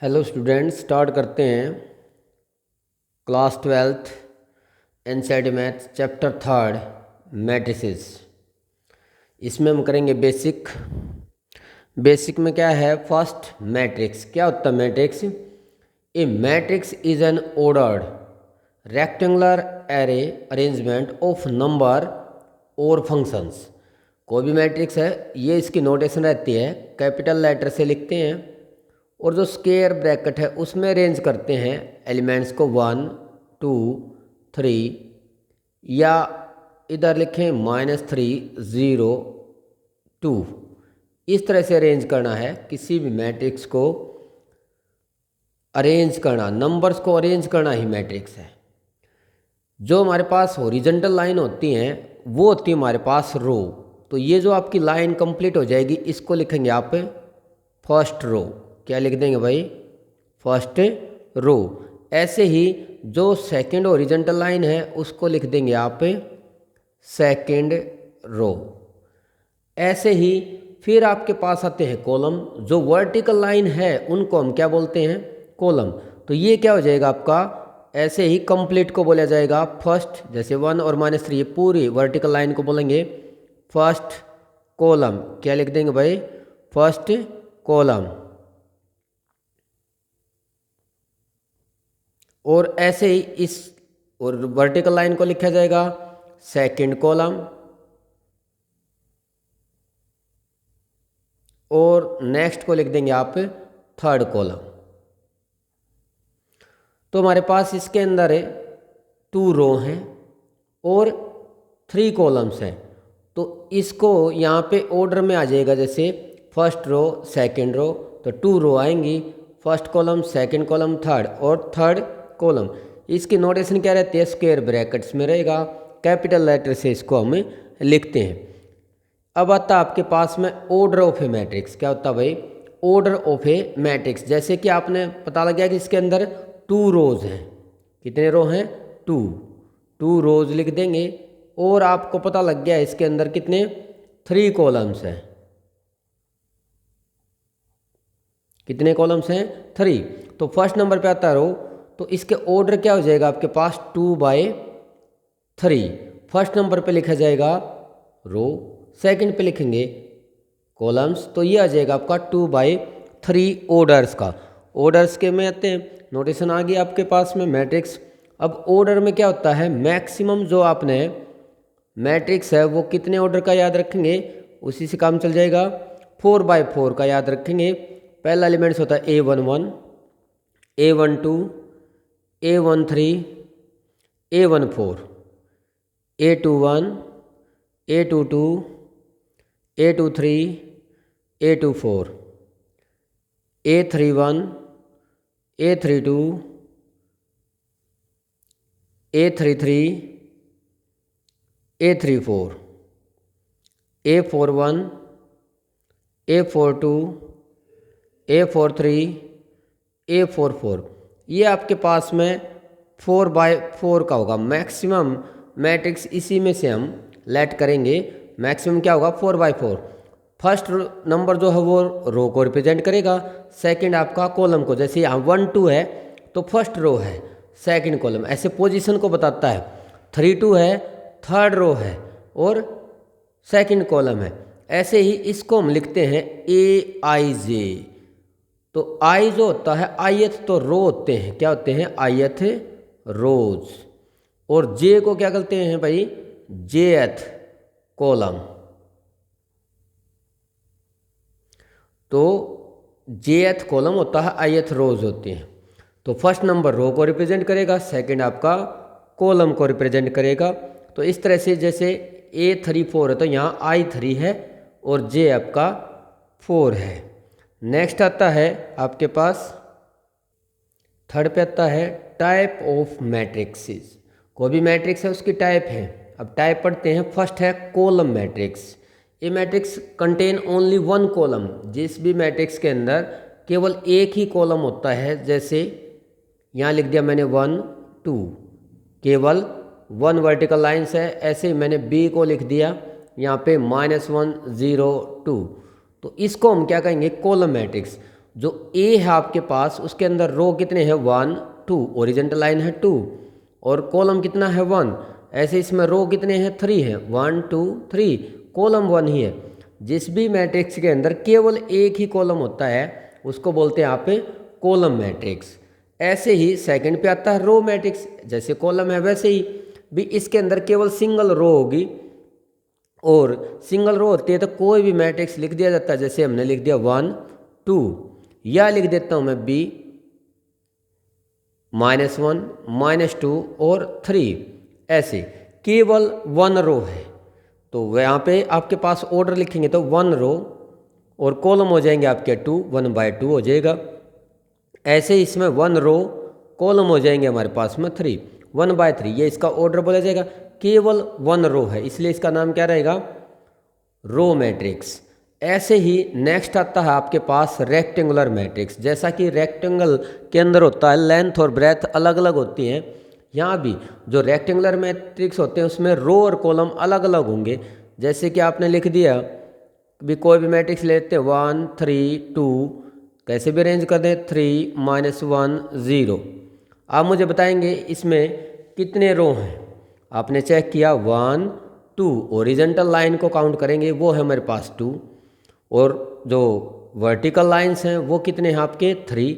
Hello students, start करते हैं class 12th NCERT maths chapter 3 matrices. इसमें हम करेंगे बेसिक। बेसिक में क्या है? First, matrix. क्या होता है matrix? A matrix is an ordered rectangular array arrangement of number और फंक्शंस। कोई भी मैट्रिक्स है, ये इसकी नोटेशन रहती है, कैपिटल लेटर से लिखते हैं और जो स्क्वायर ब्रैकेट है उसमें अरेंज करते हैं एलिमेंट्स को 1 2 3, या इधर लिखें -3 0 2। इस तरह से अरेंज करना है किसी भी मैट्रिक्स को। अरेंज करना, नंबर्स को अरेंज करना ही मैट्रिक्स है। जो हमारे पास हॉरिजॉन्टल लाइन होती हैं वो होती है हमारे पास रो। तो ये जो आपकी लाइन कंप्लीट हो जाएगी इसको लिखेंगे आप फर्स्ट रो। क्या लिख देंगे भाई? First row. ऐसे ही जो सेकंड हॉरिजॉन्टल लाइन है उसको लिख देंगे आप सेकंड रो। ऐसे ही फिर आपके पास आते हैं कॉलम। जो वर्टिकल लाइन है उनको हम क्या बोलते हैं? कॉलम। तो ये क्या हो जाएगा आपका? ऐसे ही कंप्लीट को बोला जाएगा फर्स्ट। जैसे 1 और -3 पूरी वर्टिकल लाइन को बोलेंगे फर्स्ट कॉलम। क्या लिख देंगे भाई? First column. और ऐसे ही इस और वर्टिकल लाइन को लिखा जाएगा सेकंड कॉलम। और नेक्स्ट को लिख देंगे आप थर्ड कॉलम। तो हमारे पास इसके अंदर 2 रो हैं और 3 कॉलम्स हैं। तो इसको यहाँ पे ऑर्डर में आ जाएगा, जैसे फर्स्ट रो सेकंड रो, तो 2 रो आएंगी, first column second column third और थर्ड कॉलम। इसकी नोटेशन क्या रहती है? स्क्वायर ब्रैकेट्स में रहेगा, कैपिटल लेटर से इसको हम लिखते हैं। अब आता है आपके पास में ऑर्डर ऑफ ए मैट्रिक्स। क्या होता है भाई? Order of a matrix. जैसे कि आपने पता लग गया कि इसके अंदर 2 रोज हैं। कितने रो हैं? 2 रोज लिख देंगे। और आपको पता लग गया इसके अंदर कितने? 3 कॉलम्स हैं। कितने कॉलम्स हैं? 3। तो फर्स्ट नंबर पे आता है रो, तो इसके ऑर्डर क्या हो जाएगा आपके पास? 2/3। फर्स्ट नंबर पे लिखा जाएगा रो, सेकंड पे लिखेंगे कॉलम्स, तो ये आ जाएगा आपका 2/3 ऑर्डर्स का। ऑर्डर्स के में आते हैं, नोटेशन आ गया आपके पास में मैट्रिक्स। अब ऑर्डर में क्या होता है? मैक्सिमम जो आपने मैट्रिक्स है वो कितने ऑर्डर का याद रखेंगे, उसी से काम चल जाएगा। 4/4 का याद रखेंगे। पहला एलिमेंट्स होता है A11, A12, A13, A14, A21, A22, A23, A24, A31, A32, A33, A34, A41, A42, A43, A44। ये आपके पास में 4/4 का होगा। मैक्सिमम मैट्रिक्स इसी में से हम लेट करेंगे। मैक्सिमम क्या होगा? 4/4। फर्स्ट नंबर जो है वो रो को रिप्रेजेंट करेगा, सेकंड आपका कॉलम को। जैसे यहाँ 1 2 है तो फर्स्ट रो है, सेकंड कॉलम, ऐसे पोजीशन को बताता है। 3 2 है, थर्ड रो है और सेकंड कॉलम है। ऐसे ही इसको हम लिखते हैं AIJ। तो आई जो होता है आयथ, तो रो होते हैं, क्या होते हैं? आयथ रोज। और जे को क्या कहते हैं भाई? Jth column. तो Jth कॉलम होता है, आयथ रोज होती हैं। तो फर्स्ट नंबर रो को रिप्रेजेंट करेगा, सेकंड आपका कॉलम को रिप्रेजेंट करेगा। तो इस तरह से जैसे A34 है तो यहाँ I3 है और J आपका 4 है। नेक्स्ट आता है आपके पास, थर्ड पे आता है टाइप ऑफ मैट्रिक्सेस। कोई भी मैट्रिक्स है उसकी टाइप है। अब टाइप पढ़ते हैं। फर्स्ट है कॉलम मैट्रिक्स। ये मैट्रिक्स कंटेन ओनली 1 कॉलम। जिस भी मैट्रिक्स के अंदर केवल एक ही कॉलम होता है, जैसे यहाँ लिख दिया मैंने 1 2, केवल 1 वर्टिकल लाइन्स है। ऐसे ही मैंने B को लिख दिया यहाँ पे -1 0 2। तो इसको हम क्या कहेंगे? Column matrix. जो ए है आपके पास उसके अंदर रो कितने हैं 1 2, ओरिजेंटल लाइन है 2 और कॉलम कितना है 1। ऐसे इसमें रो कितने हैं 3 हैं 1 2 3, कॉलम 1 ही है। जिस भी मैट्रिक्स के अंदर केवल एक ही कॉलम होता है उसको बोलते हैं आप कॉलम मैट्रिक्स। ऐसे ही सेकंड पे आता है रो मैट्रिक्स, जैसे कॉलम है वैसे ही भी इसके अंदर केवल सिंगल रो होगी और सिंगल रो होती है तो कोई भी मैट्रिक्स लिख दिया जाता है। जैसे हमने लिख दिया 1 2, या लिख देता हूं मैं b -1 -2 और 3, ऐसे केवल 1 रो है तो यहाँ पे आपके पास ऑर्डर लिखेंगे तो 1 रो और कॉलम हो जाएंगे आपके 2, 1/2 हो जाएगा। ऐसे ही इसमें 1 रो कॉलम हो जाएंगे हमारे पास में 3, 1/3, ये इसका ऑर्डर बोला जाएगा। केवल 1 रो है इसलिए इसका नाम क्या रहेगा रो मैट्रिक्स। ऐसे ही नेक्स्ट आता है आपके पास रेक्टेंगुलर मैट्रिक्स। जैसा कि रेक्टेंगल के अंदर होता है लेंथ और ब्रेथ अलग अलग होती हैं, यहाँ भी जो रेक्टेंगुलर मैट्रिक्स होते हैं उसमें रो और कॉलम अलग अलग होंगे। जैसे कि आपने लिख दिया भी कोई भी मैट्रिक्स लेते हैं 1 3 2, कैसे भी अरेंज कर दें 3 -1 0। आप मुझे बताएंगे इसमें कितने रो हैं। आपने चेक किया 1 2, ओरिजेंटल लाइन को काउंट करेंगे वो है हमारे पास 2 और जो वर्टिकल लाइंस हैं वो कितने हैं आपके 3,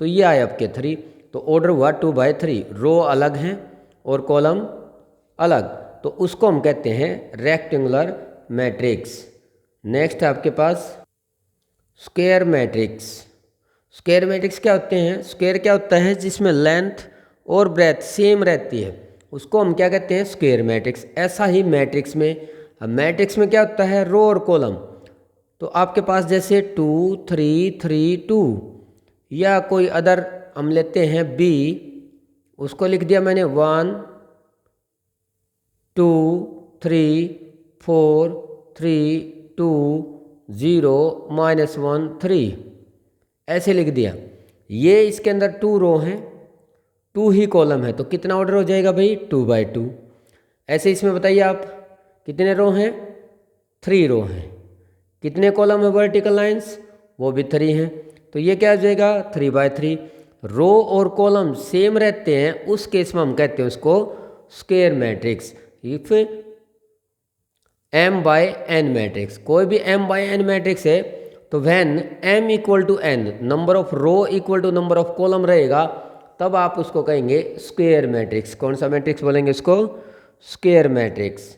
तो ये आए आपके 3। तो ऑर्डर हुआ 2/3, रो अलग हैं और कॉलम अलग, तो उसको हम कहते हैं रेक्टेंगुलर मैट्रिक्स। नेक्स्ट है आपके पास स्क्वायर मैट्रिक्स। स्क्वायर मैट्रिक्स क्या होते हैं, स्क्वायर क्या होता है जिसमें लेंथ और ब्रेथ सेम रहती है उसको हम क्या कहते हैं स्क्वायर मैट्रिक्स। ऐसा ही मैट्रिक्स में क्या होता है रो और कॉलम। तो आपके पास जैसे 2 3 3 2 या कोई अदर हम लेते हैं b, उसको लिख दिया मैंने 1 2 3 4 3 2 0 -1 3, ऐसे लिख दिया। ये इसके अंदर 2 रो हैं 2 ही कॉलम है तो कितना ऑर्डर हो जाएगा भाई 2/2। ऐसे इसमें बताइए आप कितने रो हैं 3 रो हैं, कितने कॉलम है वर्टिकल लाइंस वो भी 3 हैं, तो ये क्या हो जाएगा 3/3। रो और कॉलम सेम रहते हैं उस केस में हम कहते हैं उसको square matrix. If m/n matrix, कोई भी m/n मैट्रिक्स है तो when m = n, number of row = number of column रहेगा तब आप उसको कहेंगे स्क्वायर मैट्रिक्स। कौन सा मैट्रिक्स बोलेंगे उसको स्क्वायर मैट्रिक्स।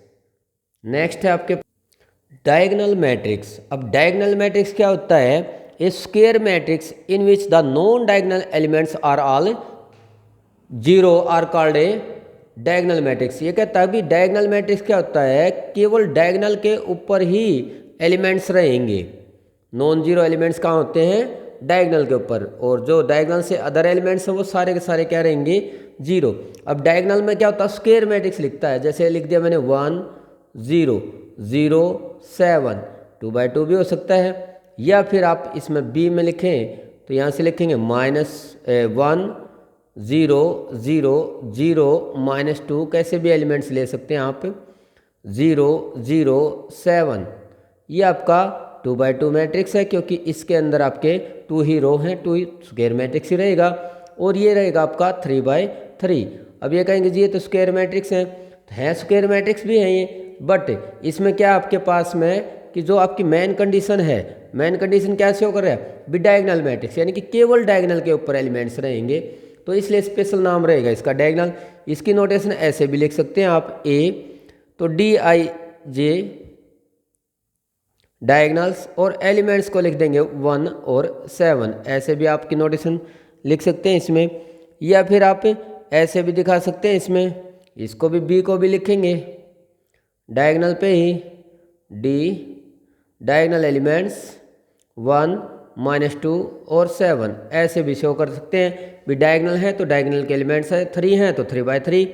नेक्स्ट है आपके डायगोनल मैट्रिक्स। अब डायगोनल मैट्रिक्स क्या होता है, a square matrix in which the non diagonal elements are all 0 are called a diagonal matrix. ये कहता है कि डायगोनल मैट्रिक्स क्या होता है, केवल डायगोनल के ऊपर ही एलिमेंट्स रहेंगे। नॉन जीरो एलिमेंट्स कहाँ होते हैं डायगोनल के ऊपर, और जो डायगोनल से अदर एलिमेंट्स हैं वो सारे के सारे क्या रहेंगे 0। अब डायगोनल में क्या होता है स्क्वायर मैट्रिक्स लिखता है, जैसे लिख दिया मैंने 1 0 0 7, 2/2 भी हो सकता है, या फिर आप इसमें b में लिखें तो यहाँ से लिखेंगे -1 0 0 0 -2, कैसे भी एलिमेंट्स ले सकते हैं आप 0 0 7। ये आपका 2/2 मैट्रिक्स है क्योंकि इसके अंदर आपके 2 ही रो हैं, 2 स्क्वायर मैट्रिक्स ही रहेगा, और ये रहेगा आपका 3/3। अब ये कहेंगे जी ये तो स्क्वायर मैट्रिक्स है स्क्वायर मैट्रिक्स भी है ये, बट इसमें क्या आपके पास में कि जो आपकी मेन कंडीशन है, मेन कंडीशन क्या शो कर रहा है भी डायगोनल मैट्रिक्स, यानी कि केवल डायगोनल के ऊपर एलिमेंट्स रहेंगे, तो इसलिए स्पेशल नाम रहेगा इसका डायगोनल। इसकी नोटेशन ऐसे भी लिख सकते हैं आप ए, तो DIJ डायगोनल्स, और एलिमेंट्स को लिख देंगे 1 और 7, ऐसे भी आपकी नोटेशन लिख सकते हैं इसमें, या फिर आप ऐसे भी दिखा सकते हैं इसमें, इसको भी B को भी लिखेंगे डायगोनल पे ही D डायगोनल एलिमेंट्स 1 -2 और 7, ऐसे भी शो कर सकते हैं। भी डायगोनल है तो डायगोनल के एलिमेंट्स है 3 हैं तो 3/3,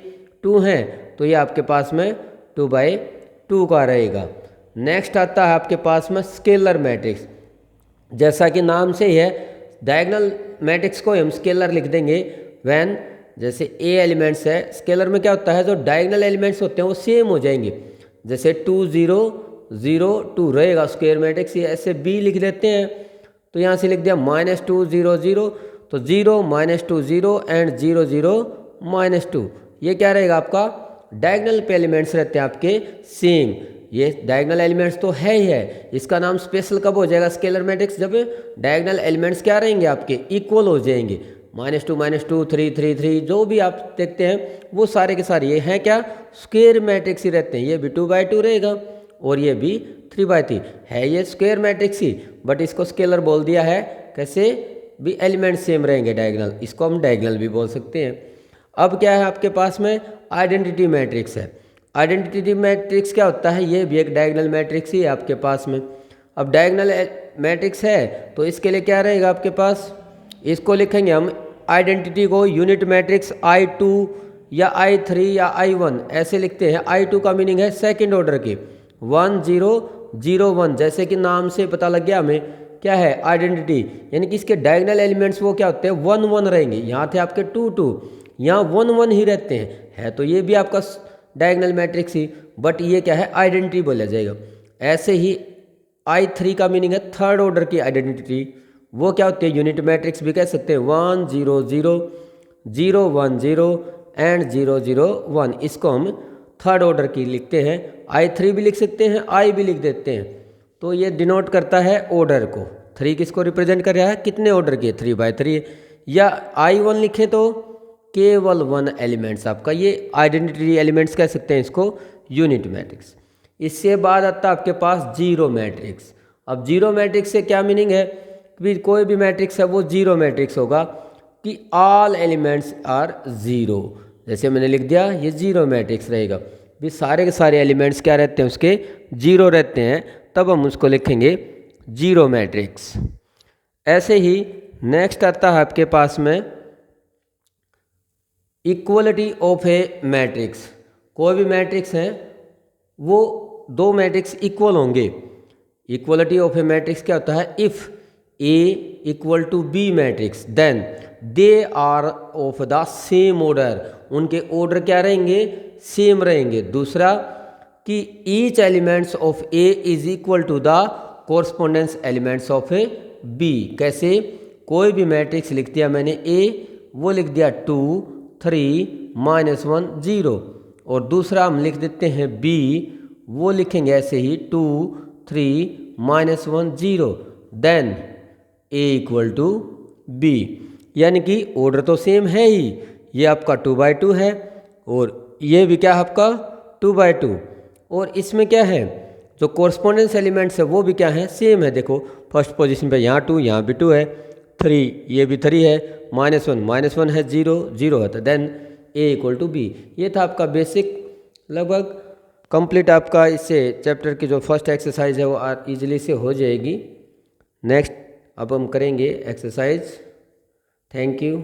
2 हैं तो ये आपके पास में 2/2 का रहेगा। नेक्स्ट आता है आपके पास में स्केलर मैट्रिक्स। जैसा कि नाम से ही है डायगोनल मैट्रिक्स को हम स्केलर लिख देंगे व्हेन जैसे A एलिमेंट्स है, स्केलर में क्या होता है जो डायगोनल एलिमेंट्स होते हैं वो सेम हो जाएंगे, जैसे 2 0 0 2 रहेगा स्क्वायर मैट्रिक्स, ये ऐसे B लिख देते हैं। तो यहाँ से लिख दिया -2 0 0, तो 0 -2 0 एंड 0 0 -2, ये क्या रहेगा आपका डायगोनल पे एलिमेंट्स रहते हैं आपके सेम। ये डायगोनल एलिमेंट्स तो है ही है, इसका नाम स्पेशल कब हो जाएगा स्केलर मैट्रिक्स, जब डायगोनल एलिमेंट्स क्या रहेंगे आपके इक्वल हो जाएंगे। -2 -2 3 3 3 जो भी आप देखते हैं वो सारे के सारे ये हैं क्या स्क्वायर मैट्रिक्स ही रहते हैं। ये भी 2/2 रहेगा और ये भी 3/3 है, ये स्क्वायर मैट्रिक्स ही, बट इसको स्केलर बोल दिया है। कैसे भी एलिमेंट सेम रहेंगे डायगोनल, इसको हम डायगोनल भी बोल सकते हैं। अब क्या है आपके पास में आइडेंटिटी मैट्रिक्स है। आइडेंटिटी मैट्रिक्स क्या होता है, ये भी एक डायगोनल मैट्रिक्स ही है आपके पास में। अब डायगोनल मैट्रिक्स है तो इसके लिए क्या रहेगा आपके पास, इसको लिखेंगे हम आइडेंटिटी को यूनिट मैट्रिक्स I2 या I3 या I1 ऐसे लिखते हैं। I2 का मीनिंग है सेकंड ऑर्डर की 1 0 0 1, जैसे कि नाम से पता लग गया हमें क्या है आइडेंटिटी, यानी कि इसके डायगोनल एलिमेंट्स वो क्या होते हैं 1 1 रहेंगे। यहाँ थे आपके 2 2, यहाँ 1 1 ही रहते हैं, है तो ये भी आपका डायगोनल मैट्रिक्स ही, बट ये क्या है आइडेंटिटी बोला जाएगा। ऐसे ही I3 का मीनिंग है थर्ड ऑर्डर की आइडेंटिटी, वो क्या होती है यूनिट मैट्रिक्स भी कह सकते हैं 1 0 0 0 1 0 एंड 0 0 1, इसको हम थर्ड ऑर्डर की लिखते हैं। I3 भी लिख सकते हैं, I भी लिख देते हैं, तो ये डिनोट करता है ऑर्डर को। 3 किसको रिप्रेजेंट कर रहा है, कितने ऑर्डर के 3/3, या I1 लिखे तो केवल 1 एलिमेंट्स आपका, ये आइडेंटिटी एलिमेंट्स कह सकते हैं इसको यूनिट मैट्रिक्स। इससे बाद आता है आपके पास जीरो मैट्रिक्स। अब जीरो मैट्रिक्स से क्या मीनिंग है कि कोई भी मैट्रिक्स है वो जीरो मैट्रिक्स होगा कि ऑल एलिमेंट्स आर जीरो, जैसे मैंने लिख दिया ये जीरो मैट्रिक्स रहेगा, भी सारे के सारे एलिमेंट्स क्या रहते हैं उसके जीरो रहते हैं, तब हम उसको लिखेंगे जीरो मैट्रिक्स। ऐसे ही नेक्स्ट आता है आपके पास में इक्वलिटी ऑफ ए मैट्रिक्स। कोई भी मैट्रिक्स है वो दो मैट्रिक्स इक्वल होंगे। इक्वलिटी ऑफ ए मैट्रिक्स क्या होता है, if A equal to B matrix then they are of the same order, उनके ऑर्डर क्या रहेंगे सेम रहेंगे। दूसरा कि each elements of A is equal to the correspondence elements of A B. कैसे, कोई भी मैट्रिक्स लिख दिया मैंने ए, वो लिख दिया 2 3 -1 0, और दूसरा हम लिख देते हैं बी, वो लिखेंगे ऐसे ही 2 3 -1 0, then A equal to B, यानी कि ऑर्डर तो सेम है ही। ये आपका 2/2 है और ये भी क्या है आपका 2/2, और इसमें क्या है जो कोरस्पोंडेंस एलिमेंट्स है वो भी क्या है सेम है। देखो फर्स्ट पोजीशन पे यहाँ 2, यहाँ भी 2 है, 3 ये भी 3 है, -1 है, 0 0 है, तो then A equal to B. ये था आपका बेसिक, लगभग कंप्लीट आपका इससे चैप्टर की जो फर्स्ट एक्सरसाइज है वो ईजिली से हो जाएगी। नेक्स्ट अब हम करेंगे एक्सरसाइज। Thank you.